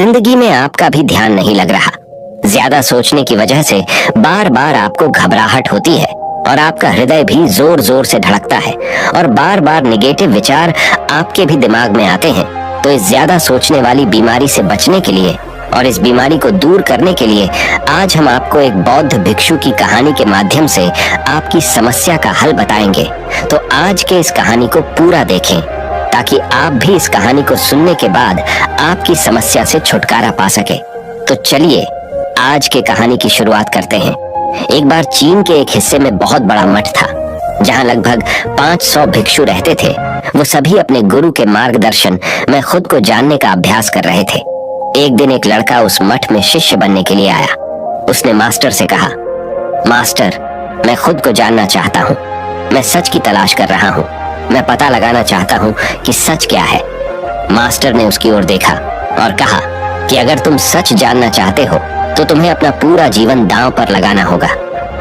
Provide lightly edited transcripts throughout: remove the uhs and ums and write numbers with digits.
जिंदगी में आपका भी ध्यान नहीं लग रहा। ज्यादा सोचने की वजह से बार बार आपको घबराहट होती है और आपका हृदय भी जोर जोर से धड़कता है और बार बार निगेटिव विचार आपके भी दिमाग में आते हैं। तो इस ज्यादा सोचने वाली बीमारी से बचने के लिए और इस बीमारी को दूर करने के लिए आज हम आपको एक बौद्ध भिक्षु की कहानी के माध्यम से आपकी समस्या का हल बताएंगे। तो आज के इस कहानी को पूरा देखें ताकि आप भी इस कहानी को सुनने के बाद आपकी समस्या से छुटकारा पा सके। तो चलिए आज के कहानी की शुरुआत करते हैं। एक बार चीन के एक हिस्से में बहुत बड़ा मठ था जहां लगभग 500 भिक्षु रहते थे। वो सभी अपने गुरु के मार्गदर्शन में खुद को जानने का अभ्यास कर रहे थे। एक दिन एक लड़का उस मठ में शिष्य बनने के लिए आया। उसने मास्टर से कहा, मास्टर, मैं खुद को जानना चाहता हूँ। मैं सच की तलाश कर रहा हूँ। मैं पता लगाना चाहता हूँ कि सच क्या है। मास्टर ने उसकी ओर देखा और कहा कि अगर तुम सच जानना चाहते हो तो तुम्हें अपना पूरा जीवन दांव पर लगाना होगा।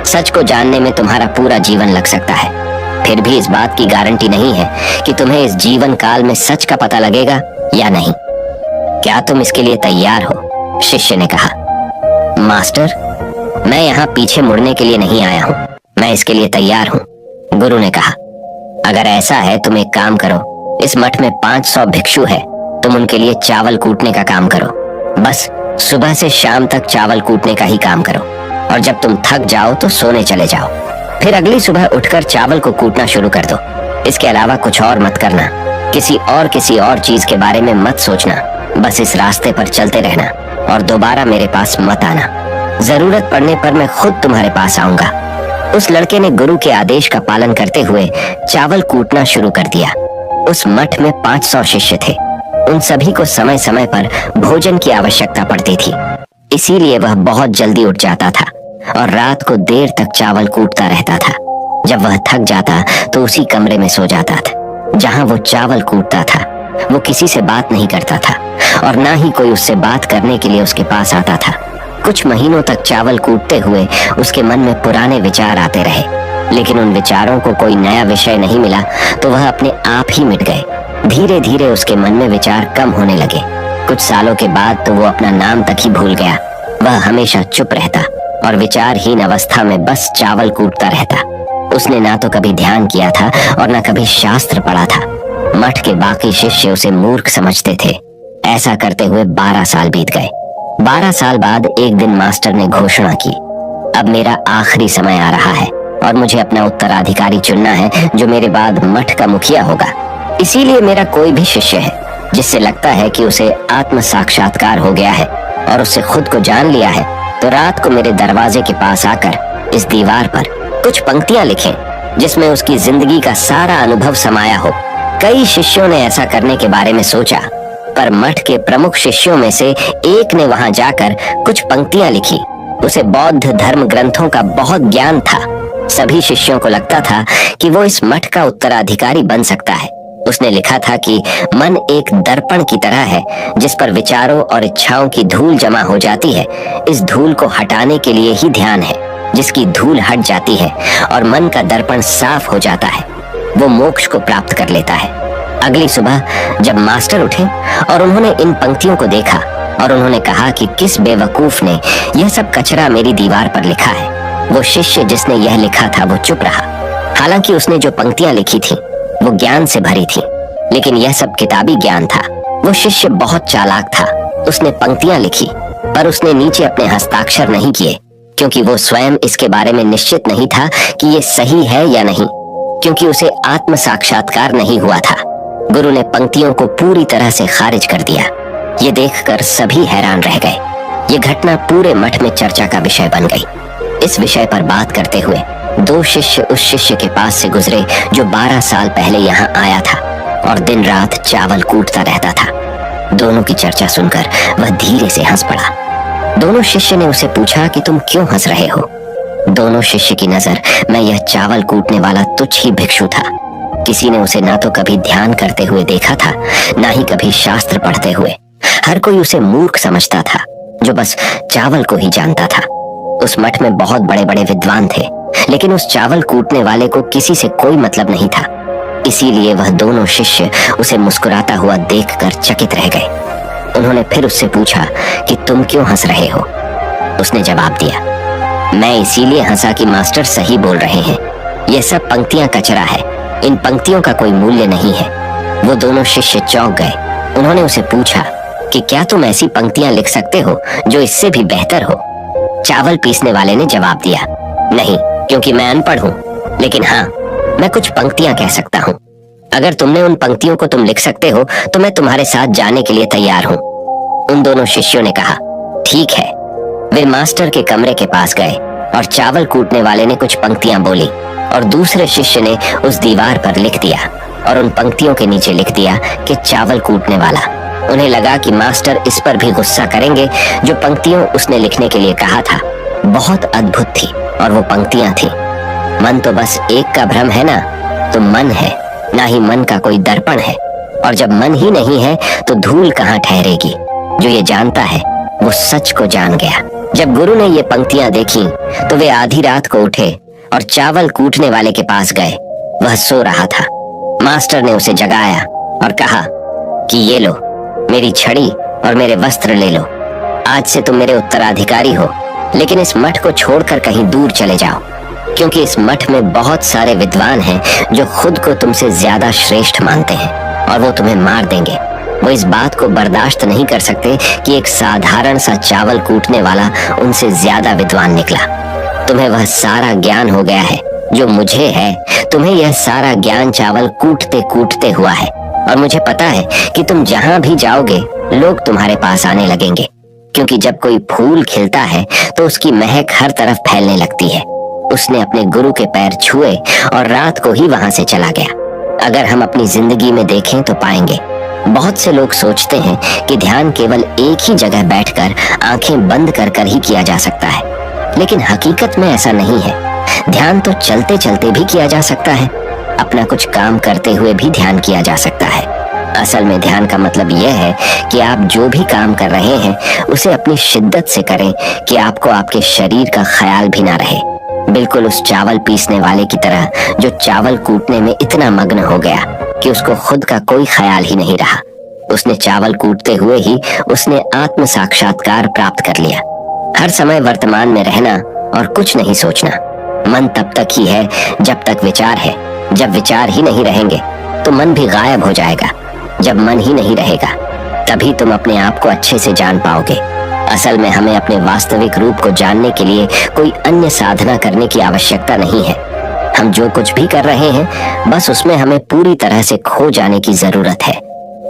सच को जानने में तुम्हारा पूरा जीवन लग सकता है, फिर भी इस बात की गारंटी नहीं है कि तुम्हें इस जीवन काल में सच का पता लगेगा या नहीं। क्या तुम इसके लिए तैयार हो? शिष्य ने कहा। मास्टर, मैं यहाँ पीछे मुड़ने के लिए नहीं आया हूँ, मैं इसके लिए तैयार हूँ। गुरु ने कहा, अगर ऐसा है तुम एक काम करो, इस मठ में 500 भिक्षु है, तुम उनके लिए चावल कूटने का काम करो। बस सुबह से शाम तक चावल कूटने का ही काम करो और जब तुम थक जाओ तो सोने चले जाओ। फिर अगली सुबह उठकर चावल को कूटना शुरू कर दो। इसके अलावा कुछ और मत करना। किसी और चीज के बारे में मत सोचना। बस इस रास्ते पर चलते रहना और दोबारा मेरे पास मत आना। जरूरत पड़ने पर मैं खुद तुम्हारे पास आऊंगा। उस लड़के ने गुरु के आदेश का पालन करते हुए चावल कूटना शुरू कर दिया। उस मठ में 500 शिष्य थे। उन सभी को समय समय पर भोजन की आवश्यकता पड़ती थी, इसीलिए वह बहुत जल्दी उठ जाता था और रात को देर तक चावल कूटता रहता था। जब वह थक जाता तो उसी कमरे में सो जाता था जहां वो चावल कूटता था। वो किसी से बात नहीं करता था और ना ही कोई उससे बात करने के लिए उसके पास आता था। कुछ महीनों तक चावल कूटते हुए उसके मन में पुराने विचार आते रहे, लेकिन उन विचारों को कोई नया विषय नहीं मिला तो वह अपने आप ही मिट गए। धीरे धीरे उसके मन में विचार कम होने लगे। कुछ सालों के बाद तो वो अपना नाम तक ही भूल गया। वह हमेशा चुप रहता और विचारहीन अवस्था में बस चावल कूटता रहता। उसने ना तो कभी ध्यान किया था और ना कभी शास्त्र पढ़ा था। मठ के बाकी शिष्य उसे मूर्ख समझते थे। ऐसा करते हुए 12 साल बीत गए। 12 साल बाद एक दिन मास्टर ने घोषणा की, अब मेरा आखिरी समय आ रहा है और मुझे अपना उत्तराधिकारी चुनना है जो मेरे बाद मठ का मुखिया होगा। इसीलिए मेरा कोई भी शिष्य है जिससे लगता है कि उसे आत्म साक्षात्कार हो गया है और उससे खुद को जान लिया है, तो रात को मेरे दरवाजे के पास आकर इस दीवार पर कुछ पंक्तियां लिखें जिसमें उसकी जिंदगी का सारा अनुभव समाया हो। कई शिष्यों ने ऐसा करने के बारे में सोचा, पर मठ के प्रमुख शिष्यों में से एक ने वहां जाकर कुछ पंक्तियां लिखी। उसे बौद्ध धर्म ग्रंथों का बहुत ज्ञान था। सभी शिष्यों को लगता था कि वो इस मठ का उत्तराधिकारी बन सकता है। उसने लिखा था कि मन एक दर्पण की तरह है जिस पर विचारों और इच्छाओं की धूल जमा हो जाती है। इस धूल को हटाने के लिए ही ध्यान है। जिसकी धूल हट जाती है और मन का दर्पण साफ हो जाता है, वो मोक्ष को प्राप्त कर लेता है। अगली सुबह जब मास्टर उठे और उन्होंने इन पंक्तियों को देखा और उन्होंने कहा कि किस बेवकूफ ने यह सब कचरा मेरी दीवार पर लिखा है। वो शिष्य जिसने यह लिखा था वो चुप रहा। हालांकि उसने जो पंक्तियां लिखी थी वो ज्ञान से भरी थी, लेकिन यह सब किताबी ज्ञान था। वो शिष्य बहुत चालाक था। उसने पंक्तियां लिखी पर उसने नीचे अपने हस्ताक्षर नहीं किए, क्योंकि वो स्वयं इसके बारे में निश्चित नहीं था कि ये सही है या नहीं, क्योंकि उसे आत्म साक्षात्कार नहीं हुआ था। गुरु ने पंक्तियों को पूरी तरह से खारिज कर दिया। ये देखकर सभी हैरान रह गए। ये घटना पूरे मठ में चर्चा का विषय बन गई। इस विषय पर बात करते हुए 2 शिष्य उस शिष्य के पास से गुजरे जो 12 साल पहले यहाँ आया था और दिन रात चावल कूटता रहता था। दोनों की चर्चा सुनकर वह धीरे से हंस पड़ा। दोनों शिष्य ने उसे पूछा कि तुम क्यों हंस रहे हो? दोनों शिष्य की नजर में यह चावल कूटने वाला तुच्छ ही भिक्षु था। किसी ने उसे ना तो कभी ध्यान करते हुए देखा था, ना ही कभी शास्त्र पढ़ते हुए। हर कोई उसे मूर्ख समझता था जो बस चावल को ही जानता था। उस मठ में बहुत बड़े बड़े विद्वान थे, लेकिन उस चावल कूटने वाले को किसी से कोई मतलब नहीं था। इसीलिए वह दोनों शिष्य उसे मुस्कुराता हुआ देखकर चकित रह गए। उन्होंने फिर उससे पूछा कि तुम क्यों हंस रहे हो। उसने जवाब दिया, मैं इसीलिए हंसा कि मास्टर सही बोल रहे हैं। ये सब पंक्तियां कचरा है, इन पंक्तियों का कोई मूल्य नहीं है। वो दोनों शिष्य चौंक गए। उन्होंने उसे पूछा कि क्या तुम ऐसी पंक्तियां लिख सकते हो जो इससे भी बेहतर हो। चावल पीसने वाले ने जवाब दिया, नहीं, क्योंकि मैं अनपढ़ हूँ, लेकिन हाँ, मैं कुछ पंक्तियां कह सकता हूँ। अगर तुमने उन पंक्तियों को तुम लिख सकते हो तो मैं तुम्हारे साथ जाने के लिए तैयार हूँ। उन दोनों शिष्यों ने कहा, ठीक है। वे मास्टर के कमरे के पास गए और चावल कूटने वाले ने कुछ पंक्तियां बोली और दूसरे शिष्य ने उस दीवार पर लिख दिया और उन पंक्तियों के नीचे लिख दिया कि चावल कूटने वाला। उन्हें लगा कि मास्टर इस पर भी गुस्सा करेंगे। जो पंक्तियों उसने लिखने के लिए कहा था बहुत अद्भुत थी और वो पंक्तियां थी, मन तो बस एक का भ्रम है ना, तो मन है, ना ही मन का कोई दर्पण है, और जब मन ही नहीं है तो धूल कहाँ ठहरेगी। जो ये जानता है वो सच को जान गया। जब गुरु ने ये पंक्तियां देखी तो वे आधी रात को उठे और चावल कूटने वाले के पास गए। वह सो रहा था। मास्टर ने उसे जगाया और कहा कि ये लो, मेरी छड़ी और मेरे वस्त्र ले लो। आज से तुम मेरे उत्तराधिकारी हो, लेकिन इस मठ को छोड़कर कहीं दूर चले जाओ, क्योंकि इस मठ में बहुत सारे विद्वान हैं जो खुद को तुमसे ज्यादा श्रेष्ठ मानते हैं और वो तुम्हें मार देंगे। वो इस बात को बर्दाश्त नहीं कर सकते कि एक साधारण सा चावल कूटने वाला उनसे ज्यादा विद्वान निकला। तुम्हें वह सारा ज्ञान हो गया है जो मुझे है। तुम्हें यह सारा ज्ञान चावल कूटते कूटते हुआ है, और मुझे पता है कि तुम जहां भी जाओगे लोग तुम्हारे पास आने लगेंगे, क्योंकि जब कोई फूल खिलता है तो उसकी महक हर तरफ फैलने लगती है। उसने अपने गुरु के पैर छुए और रात को ही वहां से चला गया। अगर हम अपनी जिंदगी में देखें तो पाएंगे बहुत से लोग सोचते हैं कि ध्यान केवल एक ही जगह बैठकर आंखें बंद कर कर ही किया जा सकता है, लेकिन हकीकत में ऐसा नहीं है। ध्यान तो चलते चलते भी किया जा सकता है, अपना कुछ काम करते हुए भी ध्यान किया जा सकता है। असल में ध्यान का मतलब यह है कि आप जो भी काम कर रहे हैं उसे अपनी शिद्दत से करें कि आपको आपके शरीर का ख्याल भी ना रहे। बिल्कुल उस चावल पीसने वाले की तरह जो चावल कूटने में इतना मग्न हो गया कि उसको खुद का कोई ख्याल ही नहीं रहा। उसने चावल कूटते हुए ही उसने आत्म साक्षात्कार प्राप्त कर लिया। हर समय वर्तमान में रहना और कुछ नहीं सोचना। मन तब तक ही है जब तक विचार है। जब विचार ही नहीं रहेंगे तो मन भी गायब हो जाएगा। जब मन ही नहीं रहेगा तभी तुम अपने आप को अच्छे से जान पाओगे। असल में हमें अपने वास्तविक रूप को जानने के लिए कोई अन्य साधना करने की आवश्यकता नहीं है। हम जो कुछ भी कर रहे हैं बस उसमें हमें पूरी तरह से खो जाने की जरूरत है।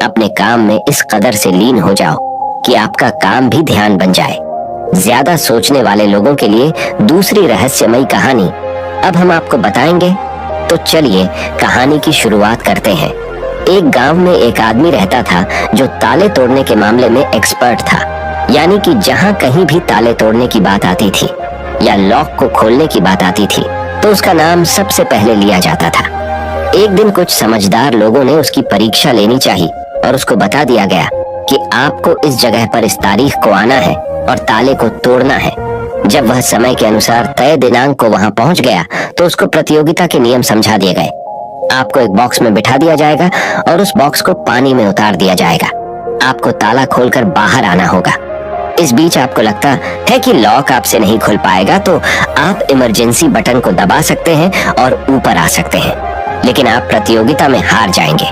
अपने काम में इस कदर से लीन हो जाओ कि आपका काम भी ध्यान बन जाए। ज्यादा सोचने वाले लोगों के लिए दूसरी रहस्यमयी कहानी अब हम आपको बताएंगे। तो चलिए कहानी की शुरुआत करते हैं। एक गांव में एक आदमी रहता था जो ताले तोड़ने के मामले में एक्सपर्ट था। यानी कि जहां कहीं भी ताले तोड़ने की बात आती थी या लॉक को खोलने की बात आती थी तो उसका नाम सबसे पहले लिया जाता था। एक दिन कुछ समझदार लोगों ने उसकी परीक्षा लेनी चाहिए और उसको बता दिया गया कि आपको इस जगह पर इस तारीख को आना है और ताले को तोड़ना है। जब वह समय के अनुसार तय दिनांक को वहां पहुंच गया तो उसको प्रतियोगिता के नियम समझा दिए गए। आपको एक बॉक्स में बिठा दिया जाएगा और उस बॉक्स को पानी में उतार दिया जाएगा। आपको ताला खोलकर बाहर आना होगा। इस बीच आपको लगता है कि लॉक आपसे नहीं खुल पाएगा तो आप इमरजेंसी बटन को दबा सकते हैं और ऊपर आ सकते हैं, लेकिन आप प्रतियोगिता में हार जाएंगे।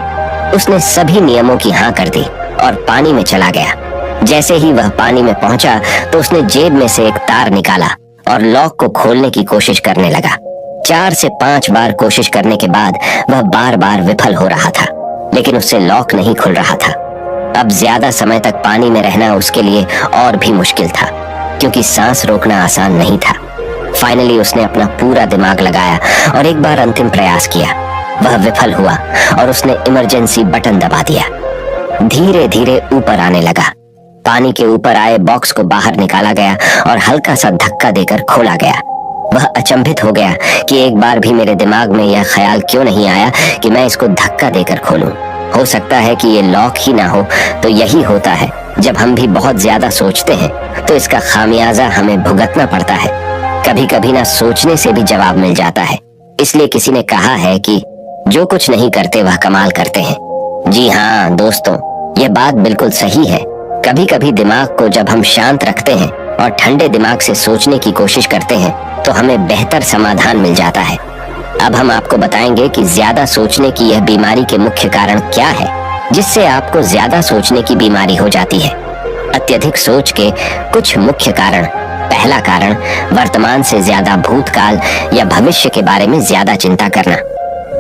उसने सभी नियमों की हाँ कर दी और पानी में चला गया। जैसे ही वह पानी में पहुंचा तो उसने जेब में से एक तार निकाला और लॉक को खोलने की कोशिश करने लगा। 4 से 5 बार कोशिश करने के बाद वह बार बार विफल हो रहा था, लेकिन उससे लॉक नहीं खुल रहा था। अब ज्यादा समय तक पानी में रहना उसके लिए और भी मुश्किल था, क्योंकि सांस रोकना आसान नहीं था। फाइनली उसने अपना पूरा दिमाग लगाया और एक बार अंतिम प्रयास किया। वह विफल हुआ और उसने इमरजेंसी बटन दबा दिया। धीरे धीरे ऊपर आने लगा। पानी के ऊपर आए बॉक्स को बाहर निकाला गया और हल्का सा धक्का देकर खोला गया। वह अचंभित हो गया कि एक बार भी मेरे दिमाग में यह ख्याल क्यों नहीं आया कि मैं इसको धक्का देकर खोलूं। हो सकता है कि ये लॉक ही ना हो। तो यही होता है, जब हम भी बहुत ज्यादा सोचते हैं तो इसका खामियाजा हमें भुगतना पड़ता है। कभी कभी ना सोचने से भी जवाब मिल जाता है। इसलिए किसी ने कहा है कि जो कुछ नहीं करते वह कमाल करते हैं। जी हाँ दोस्तों, यह बात बिल्कुल सही है। कभी कभी दिमाग को जब हम शांत रखते हैं और ठंडे दिमाग से सोचने की कोशिश करते हैं तो हमें बेहतर समाधान मिल जाता है। अब हम आपको बताएंगे कि ज्यादा सोचने की यह बीमारी के मुख्य कारण क्या है, जिससे आपको ज्यादा सोचने की बीमारी हो जाती है। अत्यधिक सोच के कुछ मुख्य कारण। पहला कारण, वर्तमान से ज्यादा भूतकाल या भविष्य के बारे में ज्यादा चिंता करना।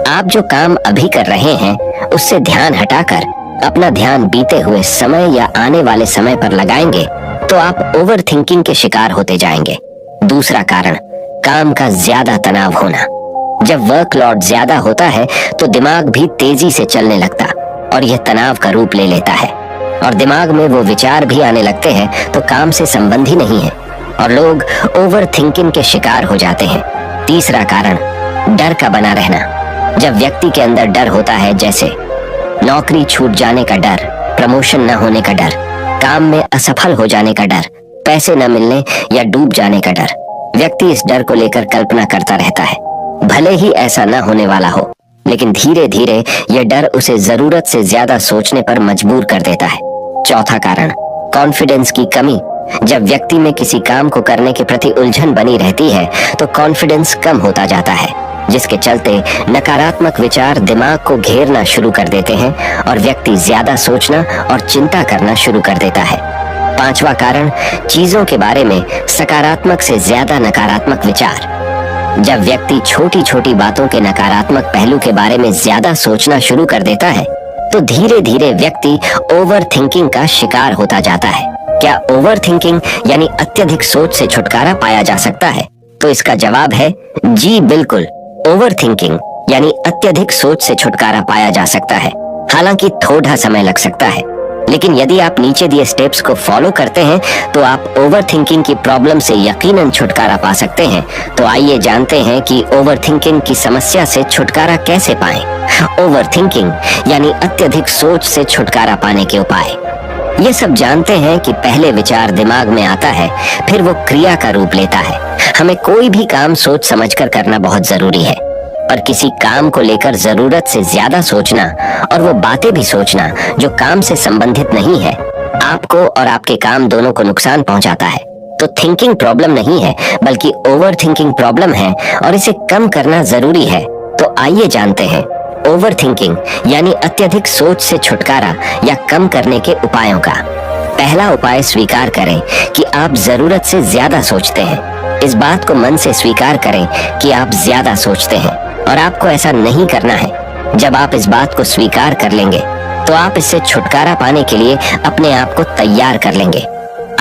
आप जो काम अभी कर रहे हैं उससे ध्यान हटाकर अपना ध्यान बीते हुए समय या आने वाले समय पर लगाएंगे तो आप ओवर थिंकिंग के शिकार होते जाएंगे। दूसरा कारण, काम का ज्यादा तनाव होना। जब वर्कलोड ज्यादा होता है तो दिमाग भी तेजी से चलने लगता और यह तनाव का रूप ले लेता है और दिमाग में वो विचार भी आने लगते हैं तो काम से संबंधी नहीं है और लोग ओवर थिंकिंग के शिकार हो जाते हैं। तीसरा कारण, डर का बना रहना। जब व्यक्ति के अंदर डर होता है, जैसे नौकरी छूट जाने का डर, प्रमोशन न होने का डर, काम में असफल हो जाने का डर, पैसे न मिलने या डूब जाने का डर, व्यक्ति इस डर को लेकर कल्पना करता रहता है। भले ही ऐसा न होने वाला हो, लेकिन धीरे धीरे यह डर उसे जरूरत से ज्यादा सोचने पर मजबूर कर देता है। चौथा कारण, कॉन्फिडेंस की कमी। जब व्यक्ति में किसी काम को करने के प्रति उलझन बनी रहती है तो कॉन्फिडेंस कम होता जाता है, जिसके चलते नकारात्मक विचार दिमाग को घेरना शुरू कर देते हैं और व्यक्ति ज्यादा सोचना और चिंता करना शुरू कर देता है। पांचवा कारण, चीजों के बारे में सकारात्मक से ज्यादा नकारात्मक विचार। जब व्यक्ति छोटी छोटी बातों के नकारात्मक पहलू के बारे में ज्यादा सोचना शुरू कर देता है तो धीरे धीरे व्यक्ति ओवर थिंकिंग का शिकार होता जाता है। क्या ओवर थिंकिंग यानी अत्यधिक सोच से छुटकारा पाया जा सकता है? तो इसका जवाब है जी बिल्कुल। ओवर थिंकिंग यानी अत्यधिक सोच से छुटकारा पाया जा सकता है, हालांकि थोड़ा समय लग सकता है, लेकिन यदि आप नीचे दिए स्टेप्स को फॉलो करते हैं तो आप ओवर थिंकिंग की प्रॉब्लम से यकीनन छुटकारा पा सकते हैं। तो आइए जानते हैं कि ओवर थिंकिंग की समस्या से छुटकारा कैसे पाएं। ओवर थिंकिंग यानी अत्यधिक सोच से छुटकारा पाने के उपाय। ये सब जानते हैं कि पहले विचार दिमाग में आता है, फिर वो क्रिया का रूप लेता है। हमें कोई भी काम सोच समझकर करना बहुत जरूरी है, पर किसी काम को लेकर जरूरत से ज्यादा सोचना और वो बातें भी सोचना जो काम से संबंधित नहीं है, आपको और आपके काम दोनों को नुकसान पहुंचाता है। तो थिंकिंग प्रॉब्लम नहीं है, बल्कि ओवर थिंकिंग प्रॉब्लम है और इसे कम करना जरूरी है। तो आइए जानते हैं ओवर थिंकिंग यानी अत्यधिक सोच से छुटकारा या कम करने के उपायों का। पहला उपाय, स्वीकार करें कि आप जरूरत से ज्यादा सोचते हैं। इस बात को मन से स्वीकार करें कि आप ज्यादा सोचते हैं और आपको ऐसा नहीं करना है। जब आप इस बात को स्वीकार कर लेंगे तो आप इससे छुटकारा पाने के लिए अपने आप को तैयार कर लेंगे।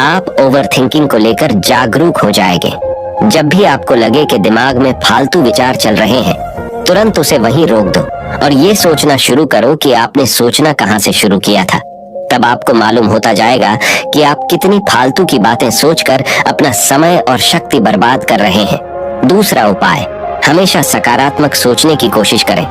आप ओवर थिंकिंग को लेकर जागरूक हो जाएंगे। जब भी आपको लगे कि दिमाग में फालतू विचार चल रहे हैं, तुरंत उसे वहीं रोक दो और ये सोचना शुरू करो कि आपने सोचना कहां से शुरू किया था। तब आपको मालूम होता जाएगा कि आप कितनी फालतू की बातें सोचकर अपना समय और शक्ति बर्बाद कर रहे हैं। दूसरा उपाय, हमेशा सकारात्मक सोचने की कोशिश करें।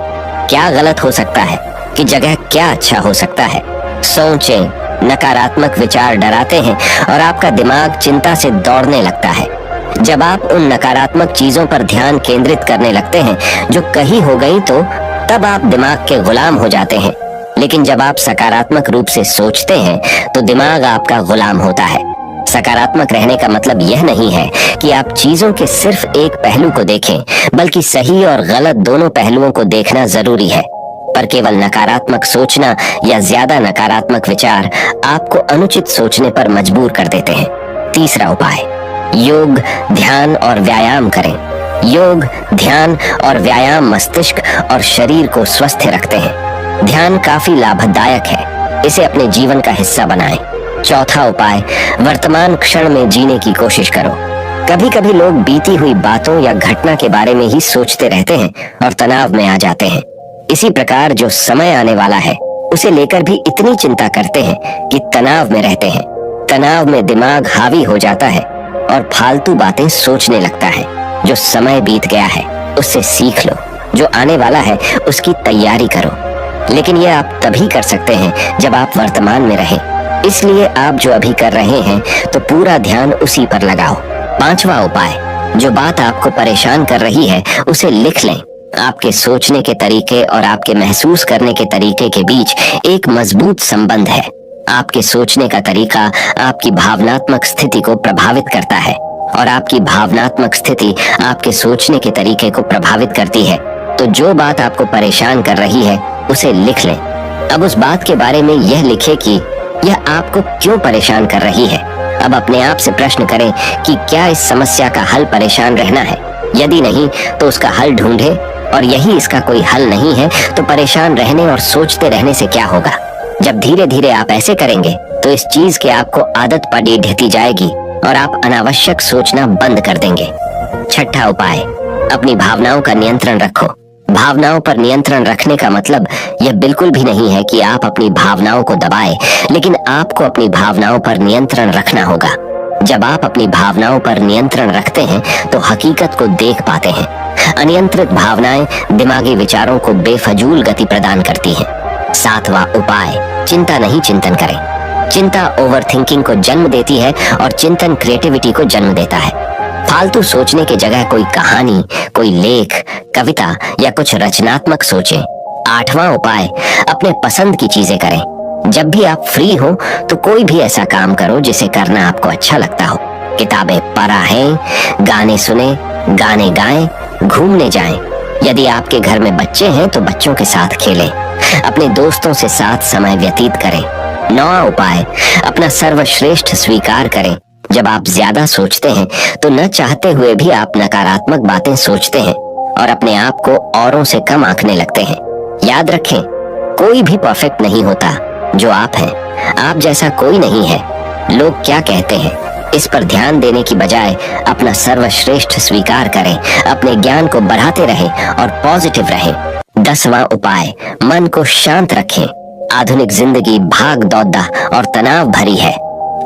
क्या गलत हो सकता है कि जगह क्या अच्छा हो सकता है। सोचें। नकारात्मक विचार डराते हैं और आपका दिमाग चिंता से दौड़ने लगता है। जब आप उन नकारात्मक चीजों पर ध्यान केंद्रित करने लगते हैं जो कहीं हो गई, तो तब आप दिमाग के गुलाम हो जाते हैं। लेकिन जब आप सकारात्मक रूप से सोचते हैं तो दिमाग आपका गुलाम होता है। सकारात्मक रहने का मतलब यह नहीं है कि आप चीजों के सिर्फ एक पहलू को देखें, बल्कि सही और गलत दोनों पहलुओं को देखना जरूरी है। पर केवल नकारात्मक सोचना या ज्यादा नकारात्मक विचार आपको अनुचित सोचने पर मजबूर कर देते हैं। तीसरा उपाय, योग, ध्यान और व्यायाम करें। योग, ध्यान और व्यायाम मस्तिष्क और शरीर को स्वस्थ रखते हैं। ध्यान काफी लाभदायक है, इसे अपने जीवन का हिस्सा बनाएं। चौथा उपाय, वर्तमान क्षण में जीने की कोशिश करो। कभी कभी लोग बीती हुई बातों या घटना के बारे में ही सोचते रहते हैं और तनाव में आ जाते हैं। इसी प्रकार जो समय आने वाला है उसे लेकर भी इतनी चिंता करते हैं कि तनाव में रहते हैं। तनाव में दिमाग हावी हो जाता है और फालतू बातें सोचने लगता है। जो समय बीत गया है उससे सीख लो, जो आने वाला है उसकी तैयारी करो। लेकिन ये आप तभी कर सकते हैं जब आप वर्तमान में रहें। इसलिए आप जो अभी कर रहे हैं तो पूरा ध्यान उसी पर लगाओ। पांचवा उपाय, जो बात आपको परेशान कर रही है उसे लिख लें। आपके सोचने के तरीके और आपके महसूस करने के तरीके के बीच एक मजबूत संबंध है। आपके सोचने का तरीका आपकी भावनात्मक स्थिति को प्रभावित करता है और आपकी भावनात्मक स्थिति आपके सोचने के तरीके को प्रभावित करती है। तो जो बात आपको परेशान कर रही है उसे लिख लें। अब उस बात के बारे में यह लिखें कि यह आपको क्यों परेशान कर रही है। अब अपने आप से प्रश्न करें कि क्या इस समस्या का हल परेशान रहना है। यदि नहीं तो उसका हल ढूंढे, और यही इसका कोई हल नहीं है तो परेशान रहने और सोचते रहने से क्या होगा। जब धीरे धीरे आप ऐसे करेंगे तो इस चीज की आपको आदत पड़ी ढहती जाएगी और आप अनावश्यक सोचना बंद कर देंगे। छठा उपाय, अपनी भावनाओं का नियंत्रण रखो। भावनाओं पर नियंत्रण रखने का मतलब यह बिल्कुल भी नहीं है कि आप अपनी भावनाओं को दबाएं, लेकिन आपको अपनी भावनाओं पर नियंत्रण रखना होगा। जब आप अपनी भावनाओं पर नियंत्रण रखते हैं तो हकीकत को देख पाते हैं। अनियंत्रित भावनाएं दिमागी विचारों को बेफजूल गति प्रदान करती हैं। सातवां उपाय, चिंता नहीं चिंतन करें। चिंता ओवरथिंकिंग को जन्म देती है और चिंतन क्रिएटिविटी को जन्म देता है। फालतू सोचने की जगह कोई कहानी, कोई लेख, कविता या कुछ रचनात्मक सोचें। आठवां उपाय, अपने पसंद की चीजें करें। जब भी आप फ्री हो तो कोई भी ऐसा काम करो जिसे करना आपको अच्छा लगता हो। किताबें पढ़ें, गाने सुने, गाने गाएं, घूमने जाएं। यदि आपके घर में बच्चे हैं तो बच्चों के साथ खेलें। अपने दोस्तों से साथ समय व्यतीत करें। नौवां उपाय, अपना सर्वश्रेष्ठ स्वीकार करें। जब आप ज्यादा सोचते हैं तो न चाहते हुए भी आप नकारात्मक बातें सोचते हैं और अपने आप को औरों से कम आंकने लगते हैं। याद रखें, कोई भी परफेक्ट नहीं होता जो आप हैं। आप जैसा कोई नहीं है। लोग क्या कहते हैं इस पर ध्यान देने की बजाय अपना सर्वश्रेष्ठ स्वीकार करें। अपने ज्ञान को बढ़ाते रहें और पॉजिटिव रहें। 10वां उपाय, मन को शांत रखें। आधुनिक जिंदगी भाग दौड़ और तनाव भरी है।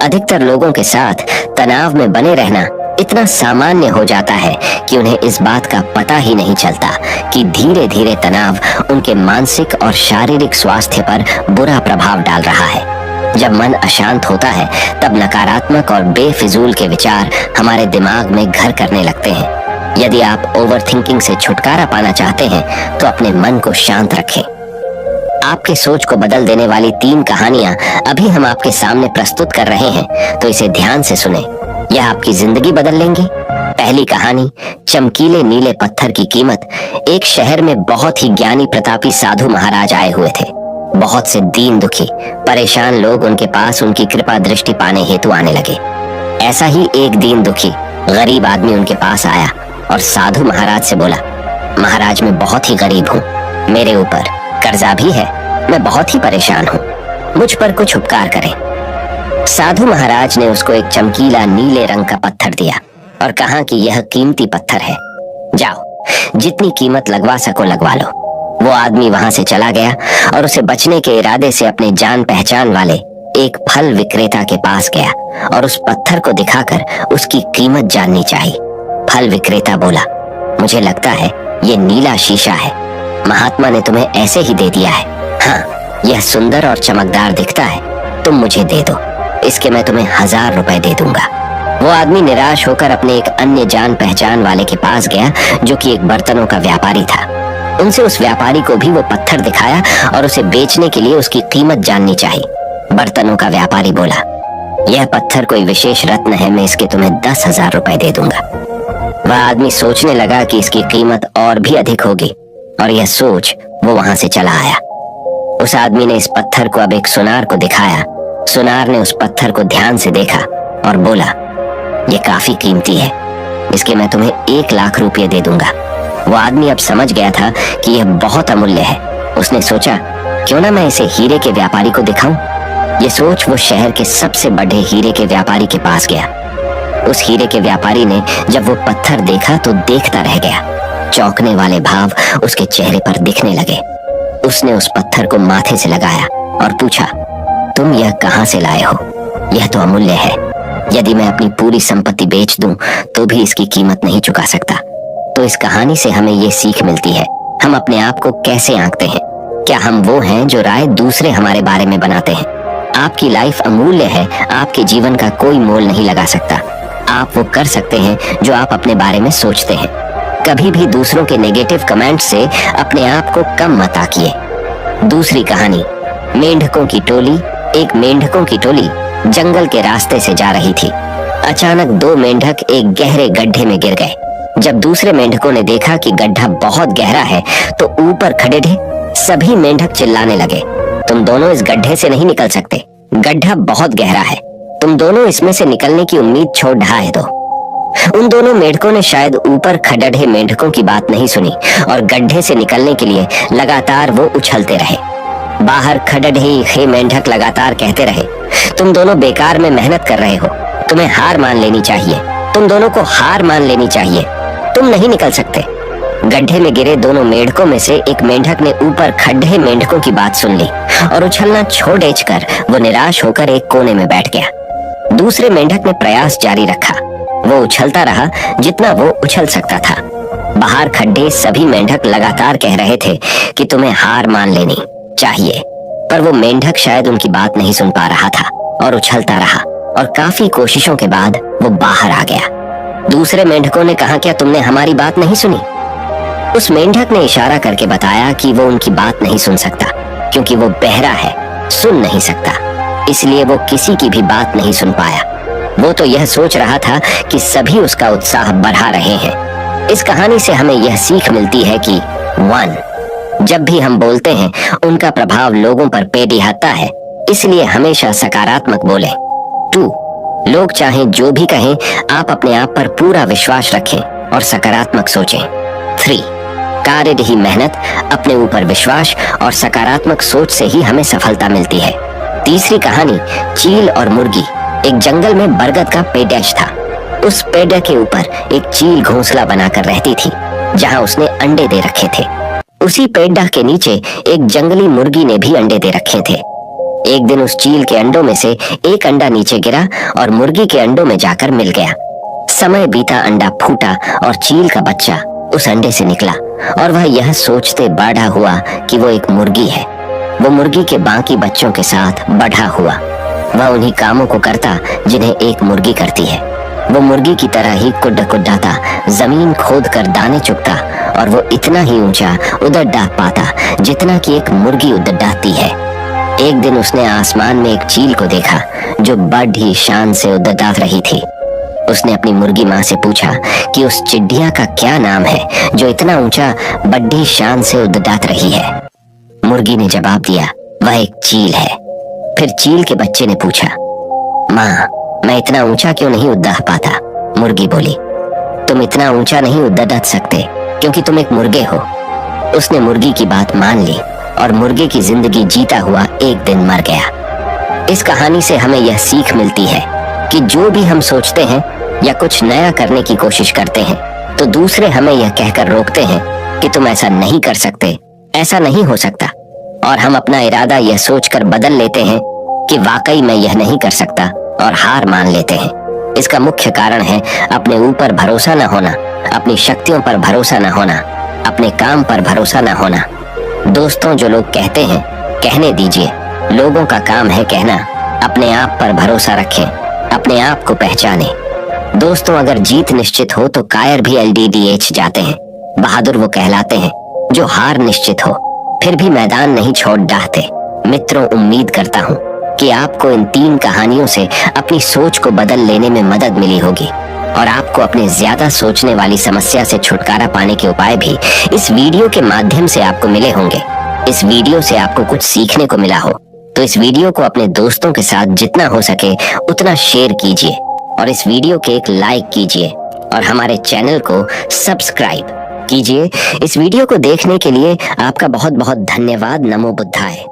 अधिकतर लोगों के साथ तनाव में बने रहना इतना सामान्य हो जाता है कि उन्हें इस बात का पता ही नहीं चलता कि धीरे धीरे तनाव उनके मानसिक और शारीरिक स्वास्थ्य पर बुरा प्रभाव डाल रहा है। जब मन अशांत होता है तब नकारात्मक और बेफिजूल के विचार हमारे दिमाग में घर करने लगते हैं। यदि आप ओवरथिंकिंग से छुटकारा पाना चाहते हैं तो अपने मन को शांत रखें। आपके सोच को बदल देने वाली 3 कहानियां अभी हम आपके सामने प्रस्तुत कर रहे हैं, तो इसे ध्यान से सुने। यह आपकी जिंदगी बदल लेंगे। पहली कहानी, चमकीले नीले पत्थर की कीमत। एक शहर में बहुत ही ज्ञानी प्रतापी साधु महाराज आए हुए थे। बहुत से दीन दुखी परेशान लोग उनके पास उनकी कृपा दृष्टि पाने हेतु आने लगे। ऐसा ही एक दीन दुखी गरीब आदमी उनके पास आया और साधु महाराज से बोला, महाराज मैं बहुत ही गरीब हूँ, मेरे ऊपर कर्जा भी है, मैं बहुत ही परेशान हूँ, मुझ पर कुछ उपकार करें। साधु महाराज ने उसको एक चमकीला नीले रंग का पत्थर दिया और कहा कि यह कीमती पत्थर है, जाओ जितनी कीमत लगवा सको लगवा लो। वो आदमी वहां से चला गया और उसे बचने के इरादे से अपने जान पहचान वाले एक फल विक्रेता के पास गया और उस पत्थर को दिखाकर उसकी कीमत जाननी चाहिए। फल विक्रेता बोला, मुझे लगता है ये नीला शीशा है, महात्मा ने तुम्हें ऐसे ही दे दिया है। हाँ, यह सुंदर और चमकदार दिखता है, तुम मुझे दे दो, इसके मैं तुम्हें 1000 रुपए दे दूंगा। वो आदमी निराश होकर अपने एक अन्य जान पहचान वाले के पास गया जो कि एक बर्तनों का व्यापारी था। उनसे उस व्यापारी को भी वो पत्थर दिखाया और उसे बेचने के लिए उसकी कीमत जाननी चाहिए। बर्तनों का व्यापारी बोला, यह पत्थर कोई विशेष रत्न है, मैं इसके तुम्हें 10,000 रुपए दे दूंगा। वह आदमी सोचने लगा कि इसकी कीमत और भी अधिक होगी और यह सोच वो वहां से चला आया। उस आदमी ने इस पत्थर को अब एक सुनार को दिखाया। सुनार ने उस पत्थर को ध्यान से देखा और बोला, ये काफी कीमती है, इसके मैं तुम्हें 1 लाख रुपये दे दूंगा। वो आदमी अब समझ गया था कि यह बहुत अमूल्य है। उसने सोचा, क्यों ना मैं इसे हीरे के व्यापारी को दिखाऊं। ये सोच वो शहर के सबसे बड़े हीरे के व्यापारी के पास गया। उस हीरे के व्यापारी ने जब वो पत्थर देखा तो देखता रह गया। चौंकने वाले भाव उसके चेहरे पर दिखने लगे। उसने उस पत्थर को माथे से लगाया और पूछा, तुम यह कहां से लाए हो? यह तो अमूल्य है, यदि मैं अपनी पूरी संपत्ति बेच दूं तो भी इसकी कीमत नहीं चुका सकता। तो इस कहानी से हमें ये सीख मिलती है, हम अपने आप को कैसे आंकते हैं। क्या हम वो हैं जो राय दूसरे हमारे बारे में बनाते हैं? आपकी लाइफ अमूल्य है, आपके जीवन का कोई मोल नहीं लगा सकता। आप वो कर सकते हैं जो आप अपने बारे में सोचते हैं। कभी भी दूसरों के नेगेटिव कमेंट से अपने आप को कम मत आंकिए। दूसरी कहानी, मेंढकों की टोली एक मेंढकों की टोली जंगल के रास्ते से जा रही थी। अचानक दो मेंढक एक गहरे गड्ढे में गिर गए। जब दूसरे मेंढकों ने देखा कि गड्ढा बहुत गहरा है तो ऊपर खड़े थे सभी मेंढक चिल्लाने लगे, तुम दोनों इस गड्ढे से नहीं निकल सकते, गड्ढा बहुत गहरा है, तुम दोनों इसमें से निकलने की उम्मीद छोड़ ढाए दो। उन दोनों मेंढकों ने शायद ऊपर खड़े मेंढकों की बात नहीं सुनी और गड्ढे से निकलने के लिए लगातार वो उछलते रहे। बाहर खड़े मेंढक लगातार कहते रहे, तुम दोनों बेकार में मेहनत कर रहे हो, तुम्हें हार मान लेनी चाहिए, तुम दोनों को हार मान लेनी चाहिए, तुम नहीं निकल सकते। गड्ढे में गिरे दोनों मेंढकों में से एक मेंढक ने ऊपर खड़े मेंढकों की बात सुन ली और उछलना छोड़ कर वो निराश होकर एक कोने में बैठ गया। दूसरे मेंढक ने प्रयास जारी रखा। वो उछलता रहा जितना वो उछल सकता था। बाहर खड्डे सभी मेंढक लगातार कह रहे थे कि तुम्हें हार मान लेनी चाहिए, पर वो मेंढक शायद उनकी बात नहीं सुन पा रहा था और उछलता रहा और काफी कोशिशों के बाद वो बाहर आ गया। दूसरे मेंढकों ने कहा, क्या तुमने हमारी बात नहीं सुनी? उस मेंढक ने इशारा करके बताया कि वो उनकी बात नहीं सुन सकता क्योंकि वो बहरा है, सुन नहीं सकता, इसलिए वो किसी की भी बात नहीं सुन पाया। वो तो यह सोच रहा था कि सभी उसका उत्साह बढ़ा रहे हैं। इस कहानी से हमें यह सीख मिलती है कि 1. जब भी हम बोलते हैं उनका प्रभाव लोगों पर दिखाता है, इसलिए हमेशा सकारात्मक बोलें। 2. लोग चाहें जो भी कहें, आप अपने आप पर पूरा विश्वास रखें और सकारात्मक सोचें। 3. कार्य ही मेहनत, अपने ऊपर विश्वास और सकारात्मक सोच से ही हमें सफलता मिलती है। तीसरी कहानी, चील और मुर्गी। एक जंगल में बरगद का पेड़ था। उस पेड़ के ऊपर एक चील घोंसला बनाकर रहती थी जहां उसने अंडे दे रखे थे। उसी पेड़ के नीचे एक जंगली मुर्गी ने भी अंडे दे रखे थे। एक दिन उस चील के अंडों में से एक अंडा नीचे गिरा और मुर्गी के अंडों में जाकर मिल गया। समय बीता, अंडा फूटा और चील का बच्चा उस अंडे से निकला और वह यह सोचते बड़ा हुआ कि वो एक मुर्गी है। वो मुर्गी के बाकी बच्चों के साथ बढ़ा हुआ। वह उन्हीं कामों को करता जिन्हें एक मुर्गी करती है। वो मुर्गी की तरह ही कुड्डाता, जमीन खोद कर दाने चुगता और वो इतना ही ऊंचा उड़द डाह पाता जितना कि एक मुर्गी उड़द डाहती है। एक दिन उसने आसमान में एक चील को देखा जो बड़ी शान से उड़द डाह रही थी। उसने अपनी मुर्गी माँ से पूछा कि उस चिड़िया का क्या नाम है जो इतना ऊंचा बड़ी शान से उड़द डाह रही है। मुर्गी ने जवाब दिया, वह एक चील है। फिर चील के बच्चे ने पूछा, माँ मैं इतना ऊंचा क्यों नहीं उड़ पाता? मुर्गी बोली, तुम इतना ऊंचा नहीं उड़ सकते क्योंकि तुम एक मुर्गे हो। उसने मुर्गी की बात मान ली और मुर्गे की जिंदगी जीता हुआ एक दिन मर गया। इस कहानी से हमें यह सीख मिलती है कि जो भी हम सोचते हैं या कुछ नया करने की कोशिश करते हैं तो दूसरे हमें यह कहकर रोकते हैं कि तुम ऐसा नहीं कर सकते, ऐसा नहीं हो सकता, और हम अपना इरादा यह सोचकर बदल लेते हैं कि वाकई मैं यह नहीं कर सकता और हार मान लेते हैं। इसका मुख्य कारण है अपने ऊपर भरोसा न होना, अपनी शक्तियों पर भरोसा न होना, अपने काम पर भरोसा न होना। दोस्तों, जो लोग कहते हैं कहने दीजिए, लोगों का काम है कहना। अपने आप पर भरोसा रखें, अपने आप को पहचानें। दोस्तों, अगर जीत निश्चित हो तो कायर भी LDDH जाते हैं। बहादुर वो कहलाते हैं जो हार निश्चित हो फिर भी मैदान नहीं छोड़ डाहते। मित्रों, उम्मीद करता हूँ कि आपको इन 3 कहानियों से अपनी सोच को बदल लेने में मदद मिली होगी और आपको अपने ज्यादा सोचने वाली समस्या से छुटकारा पाने के उपाय भी इस वीडियो के माध्यम से आपको मिले होंगे। इस वीडियो से आपको कुछ सीखने को मिला हो तो इस वीडियो को अपने दोस्तों के साथ जितना हो सके उतना शेयर कीजिए और इस वीडियो के एक लाइक कीजिए और हमारे चैनल को सब्सक्राइब कीजिए। इस वीडियो को देखने के लिए आपका बहुत बहुत धन्यवाद। नमो बुद्धाय।